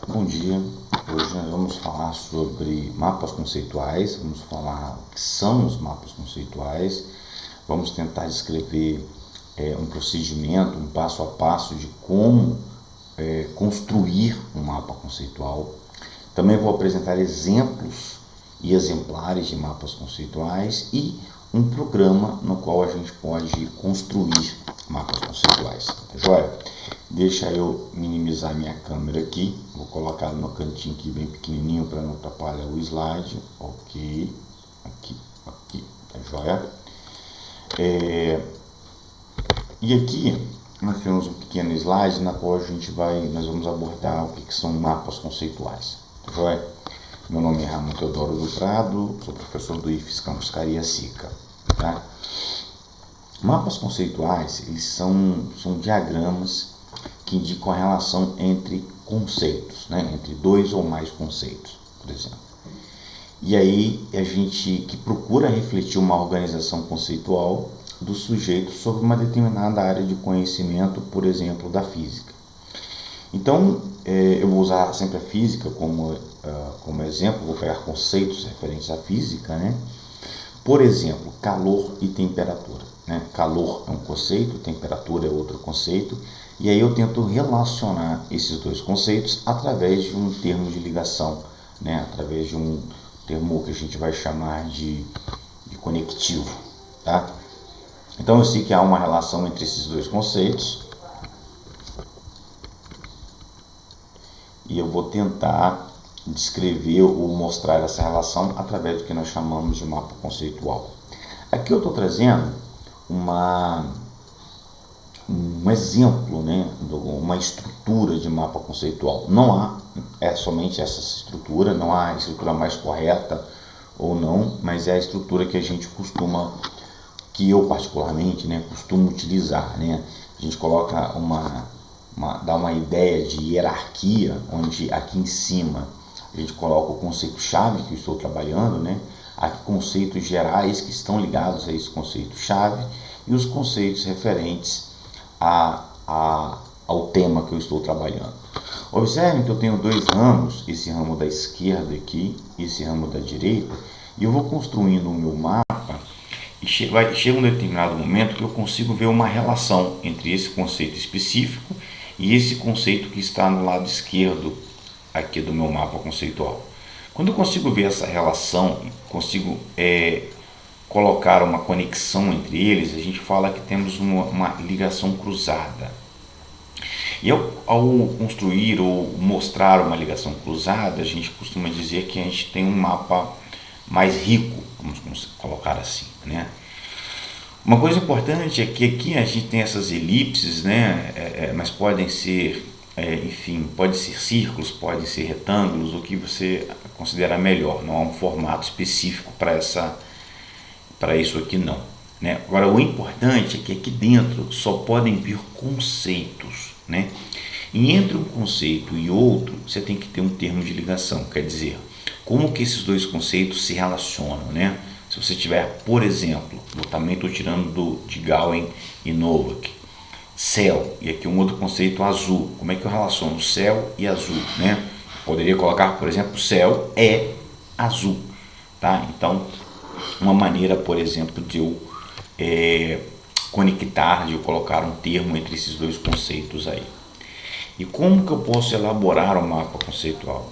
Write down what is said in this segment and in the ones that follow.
Bom dia, hoje nós vamos falar sobre mapas conceituais, vamos falar o que são os mapas conceituais, vamos tentar descrever um procedimento, um passo a passo de como construir um mapa conceitual. Também vou apresentar exemplos e exemplares de mapas conceituais e um programa no qual a gente pode construir mapas conceituais, tá joia? Deixa eu minimizar minha câmera aqui, vou colocar no cantinho aqui bem pequenininho para não atrapalhar o slide, ok, aqui, tá joia? E aqui nós temos um pequeno slide na qual nós vamos abordar o que são mapas conceituais, tá joia? Meu nome é Ramon Teodoro do Prado, sou professor do IFES Campus Cariacica, tá? Mapas conceituais, eles são diagramas que indicam a relação entre conceitos, né? Entre dois ou mais conceitos, por exemplo. E aí a gente que procura refletir uma organização conceitual do sujeito sobre uma determinada área de conhecimento, por exemplo, da física. Então, eu vou usar sempre a física como exemplo, vou pegar conceitos referentes à física, né? Por exemplo, calor e temperatura, né? Calor é um conceito, temperatura é outro conceito, e aí eu tento relacionar esses dois conceitos através de um termo de ligação, né? Através de um termo que a gente vai chamar de conectivo, tá? Então eu sei que há uma relação entre esses dois conceitos e eu vou tentar descrever ou mostrar essa relação através do que nós chamamos de mapa conceitual. Aqui eu estou trazendo um exemplo, né, uma estrutura de mapa conceitual. Não há somente essa estrutura, não há a estrutura mais correta ou não, mas é a estrutura que a gente que eu particularmente, né, costumo utilizar, né? A gente coloca dá uma ideia de hierarquia, onde aqui em cima a gente coloca o conceito-chave que eu estou trabalhando, né? Aqui conceitos gerais que estão ligados a esse conceito-chave e os conceitos referentes ao tema que eu estou trabalhando. Observem que eu tenho dois ramos, esse ramo da esquerda aqui e esse ramo da direita, e eu vou construindo o meu mapa e chega um determinado momento que eu consigo ver uma relação entre esse conceito específico e esse conceito que está no lado esquerdo aqui do meu mapa conceitual. Quando eu consigo ver essa relação, consigo colocar uma conexão entre eles, a gente fala que temos uma ligação cruzada. E ao construir ou mostrar uma ligação cruzada, a gente costuma dizer que a gente tem um mapa mais rico, vamos colocar assim, né? Uma coisa importante é que aqui a gente tem essas elipses, né? Mas podem ser, pode ser círculos, podem ser retângulos, o que você considerar melhor. Não há um formato específico para isso aqui não, né? Agora o importante é que aqui dentro só podem vir conceitos, né? E entre um conceito e outro você tem que ter um termo de ligação, quer dizer, como que esses dois conceitos se relacionam, né? Se você tiver, por exemplo, eu também estou tirando de Galois e Nowak, céu, e aqui um outro conceito, azul. Como é que eu relaciono céu e azul, né? Poderia colocar, por exemplo, céu é azul, tá? Então, uma maneira, por exemplo, de eu conectar, de eu colocar um termo entre esses dois conceitos aí. E como que eu posso elaborar um mapa conceitual?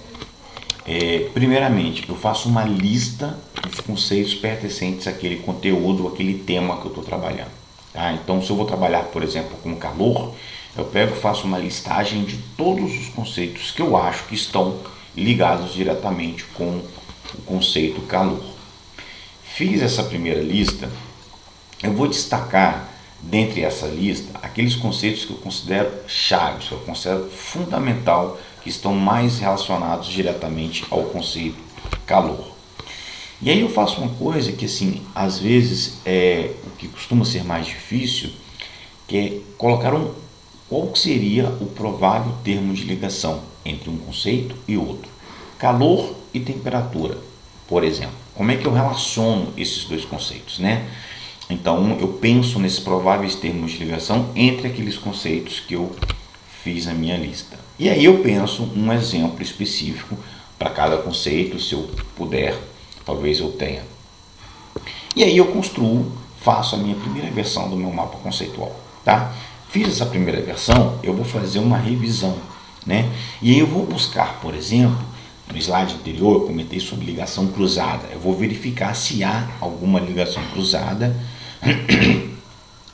Primeiramente, eu faço uma lista dos conceitos pertencentes àquele conteúdo, àquele tema que eu estou trabalhando. Tá? Então, se eu vou trabalhar, por exemplo, com calor, eu faço uma listagem de todos os conceitos que eu acho que estão ligados diretamente com o conceito calor. Fiz essa primeira lista, eu vou destacar dentre essa lista aqueles conceitos que eu considero chaves, que eu considero fundamental, que estão mais relacionados diretamente ao conceito calor. E aí eu faço uma coisa que, assim, às vezes o que costuma ser mais difícil, que é colocar qual seria o provável termo de ligação entre um conceito e outro. Calor e temperatura, por exemplo. Como é que eu relaciono esses dois conceitos, né? Então eu penso nesses prováveis termos de ligação entre aqueles conceitos que eu fiz na minha lista. E aí eu penso um exemplo específico para cada conceito, se eu puder, talvez eu tenha. E aí eu construo, faço a minha primeira versão do meu mapa conceitual, tá? Fiz essa primeira versão, eu vou fazer uma revisão, né? E aí eu vou buscar, por exemplo, no slide anterior eu comentei sobre ligação cruzada. Eu vou verificar se há alguma ligação cruzada,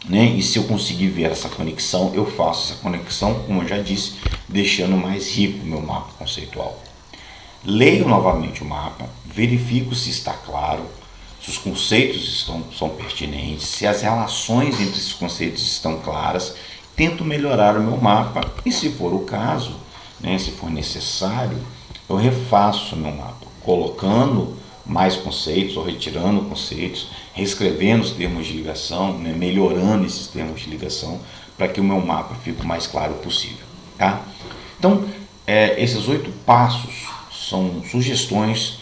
né? E se eu conseguir ver essa conexão, eu faço essa conexão, como eu já disse, deixando mais rico o meu mapa conceitual. Leio novamente o mapa, verifico se está claro, se os conceitos são pertinentes, se as relações entre esses conceitos estão claras, tento melhorar o meu mapa e, se for o caso, né, se for necessário, eu refaço o meu mapa, colocando mais conceitos ou retirando conceitos, reescrevendo os termos de ligação, né, melhorando esses termos de ligação para que o meu mapa fique o mais claro possível. Tá? Então, esses 8 passos são sugestões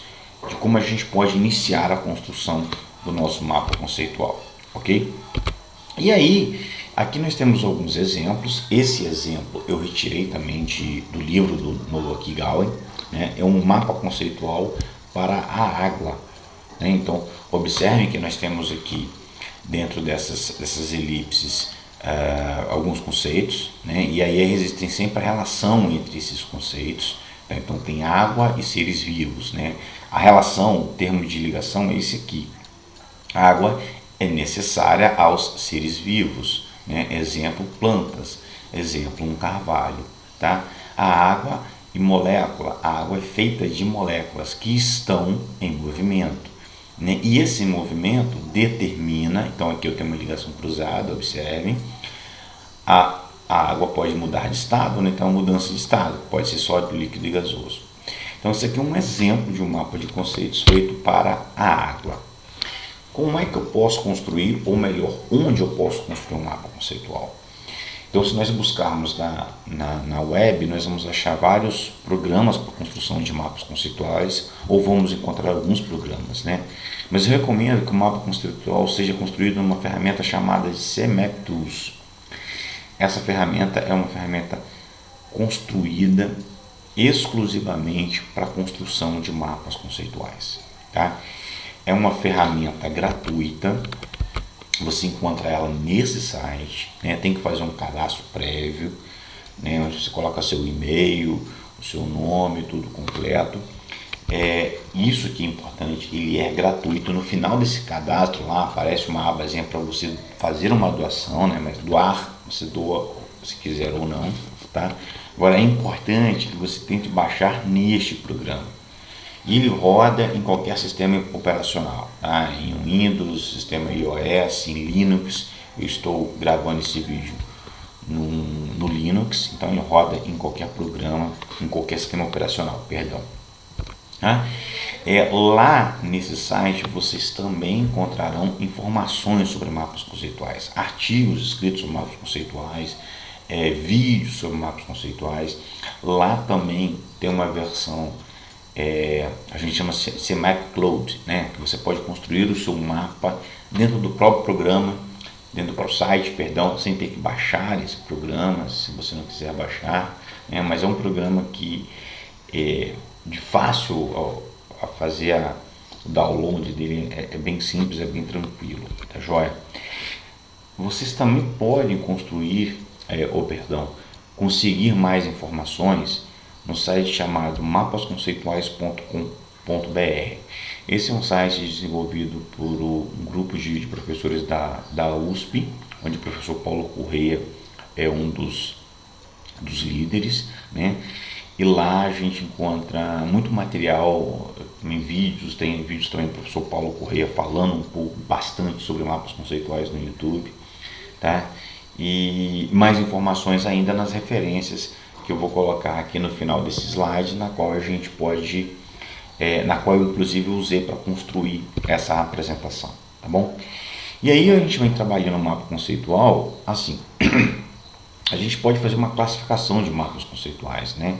de como a gente pode iniciar a construção do nosso mapa conceitual, ok? E aí, aqui nós temos alguns exemplos. Esse exemplo eu retirei também do livro do Noloki Gawain, né? É um mapa conceitual para a água, né? Então, observem que nós temos aqui, dentro dessas elipses, alguns conceitos, né? E aí existem sempre a relação entre esses conceitos. Então tem água e seres vivos, né? A relação, o termo de ligação é esse aqui. A água é necessária aos seres vivos, né? Exemplo, plantas. Exemplo, um carvalho, tá? A água e molécula. A água é feita de moléculas que estão em movimento, né? E esse movimento determina, então aqui eu tenho uma ligação cruzada, observem, a água pode mudar de estado, né? Então, mudança de estado, pode ser sólido, líquido e gasoso. Então, esse aqui é um exemplo de um mapa de conceitos feito para a água. Como é que eu posso construir, ou melhor, onde eu posso construir um mapa conceitual? Então, se nós buscarmos na web, nós vamos achar vários programas para construção de mapas conceituais, ou vamos encontrar alguns programas, né? Mas eu recomendo que o mapa conceitual seja construído numa ferramenta chamada de CMap Tools. Essa ferramenta é uma ferramenta construída exclusivamente para a construção de mapas conceituais, tá? É uma ferramenta gratuita, você encontra ela nesse site, né? Tem que fazer um cadastro prévio, né? Onde você coloca seu e-mail, o seu nome, tudo completo. Isso que é importante, ele é gratuito. No final desse cadastro lá aparece uma abazinha para você fazer uma doação, né? Mas doar, você doa se quiser ou não, tá? Agora é importante que você tente baixar neste programa. Ele roda em qualquer sistema operacional, tá? Em Windows, sistema iOS, em Linux. Eu estou gravando esse vídeo no Linux, então ele roda em qualquer programa, em qualquer sistema operacional, perdão. Tá? Lá nesse site vocês também encontrarão informações sobre mapas conceituais, artigos escritos sobre mapas conceituais, vídeos sobre mapas conceituais. Lá também tem uma versão, a gente chama CMap Cloud, né? Que você pode construir o seu mapa dentro do próprio programa, dentro do próprio site, perdão, sem ter que baixar esse programa, se você não quiser baixar, né? Mas é um programa que de fácil a fazer o download dele, é bem simples, é bem tranquilo, tá joia? Vocês também podem construir, conseguir mais informações no site chamado mapasconceituais.com.br. Esse é um site desenvolvido por um grupo de professores da USP, onde o professor Paulo Correia é um dos líderes, né? E lá a gente encontra muito material em vídeos, tem vídeos também do professor Paulo Correia falando bastante sobre mapas conceituais no YouTube, tá? E mais informações ainda nas referências que eu vou colocar aqui no final desse slide, na qual a gente pode, na qual eu inclusive usei para construir essa apresentação, tá bom? E aí a gente vem trabalhando o mapa conceitual assim. A gente pode fazer uma classificação de mapas conceituais, né?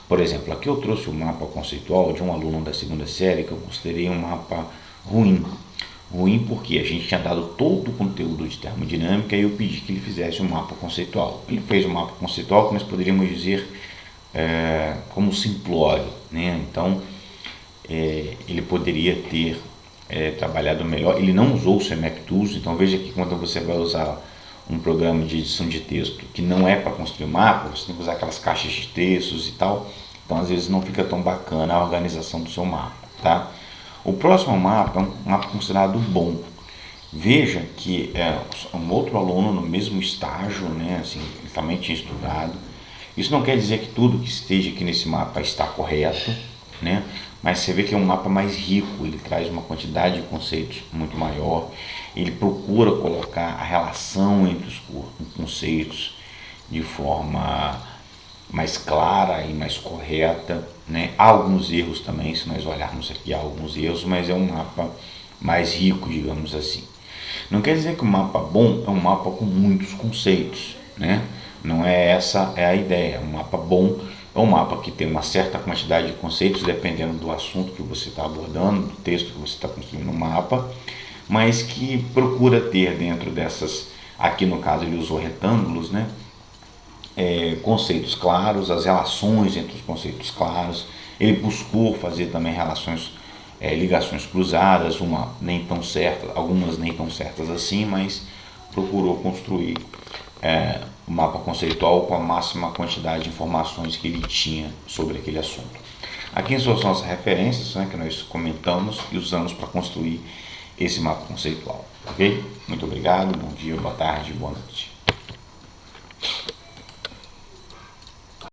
Por exemplo, aqui eu trouxe o mapa conceitual de um aluno da segunda série que eu considerei um mapa ruim, Ruim porque a gente tinha dado todo o conteúdo de termodinâmica e eu pedi que ele fizesse um mapa conceitual. Ele fez um mapa conceitual que nós poderíamos dizer como simplório, né? Então, ele poderia ter trabalhado melhor. Ele não usou o CMake Tools, então veja que quando você vai usar um programa de edição de texto que não é para construir mapa, você tem que usar aquelas caixas de textos e tal, então às vezes não fica tão bacana a organização do seu mapa, tá? O próximo mapa é um mapa considerado bom. Veja que um outro aluno no mesmo estágio, né, assim, ele também tinha estudado. Isso não quer dizer que tudo que esteja aqui nesse mapa está correto, né? Mas você vê que é um mapa mais rico, ele traz uma quantidade de conceitos muito maior, ele procura colocar a relação entre os conceitos de forma mais clara e mais correta, né? Há alguns erros também, se nós olharmos aqui, há alguns erros, mas é um mapa mais rico, digamos assim. Não quer dizer que o mapa bom é um mapa com muitos conceitos, né? Não é essa a ideia. Um mapa bom é um mapa que tem uma certa quantidade de conceitos, dependendo do assunto que você está abordando, do texto que você está construindo no mapa, mas que procura ter dentro dessas, aqui no caso ele usou retângulos, né? Conceitos claros, as relações entre os conceitos claros. Ele buscou fazer também ligações cruzadas, uma nem tão certa, algumas nem tão certas assim, mas procurou construir um mapa conceitual com a máxima quantidade de informações que ele tinha sobre aquele assunto. Aqui são as referências, né, que nós comentamos e usamos para construir esse mapa conceitual. Ok? Muito obrigado, bom dia, boa tarde, boa noite.